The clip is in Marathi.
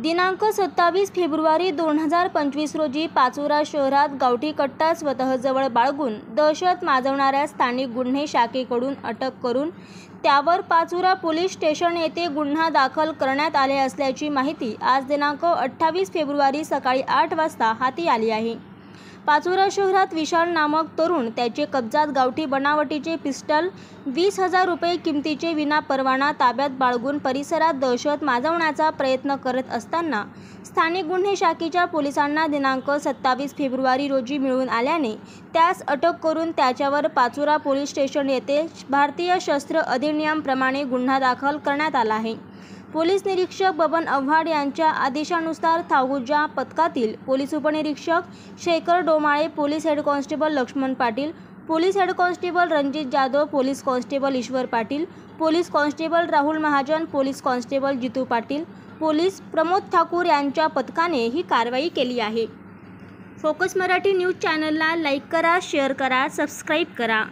दिनांक 27 फेब्रुवारी 2025 रोजी पाचोरा शहरात गावठी कट्टा स्वतःजवळ बाळगून दहशत माजवणाऱ्या स्थानिक गुन्हे शाखेकडून अटक करून त्यावर पाचोरा पोलीस स्टेशन येथे गुन्हा दाखल करण्यात आले असल्याची माहिती आज दिनांक 28 फेब्रुवारी सकाळी 8 वाजता हाती आली आहे। पाचोरा शहरात विशाल नामक तरुण त्याचे कब्जात गावठी बनावटीचे पिस्टल 20,000 रुपये किमतीचे विना परवाना ताब्यात बाळगून परिसरात दहशत माजवण्याचा प्रयत्न करत असताना स्थानिक गुन्हे शाखेच्या पोलिसांना दिनांक 27 फेब्रुवारी रोजी मिळून आल्याने त्यास अटक करून त्याच्यावर पाचोरा पोलीस स्टेशन येथे भारतीय शस्त्र अधिनियमाप्रमाणे गुन्हा दाखल करण्यात आला आहे। पोलीस निरीक्षक बबन आव्हाड यांच्या आदेशानुसार थाउजा पथकातील पोलीस उपनिरीक्षक Shekhar Domale, police head constable Laxman Patil, police head constable Ranjit Jadhav, police constable Ishwar Patil, police constable Rahul Mahajan, police constable Jitu Patil, police Pramod Thakur यांच्या पथकाने ही कारवाई केली आहे। फोकस मराठी न्यूज चॅनलला लाईक करा, शेअर करा, सबस्क्राईब करा।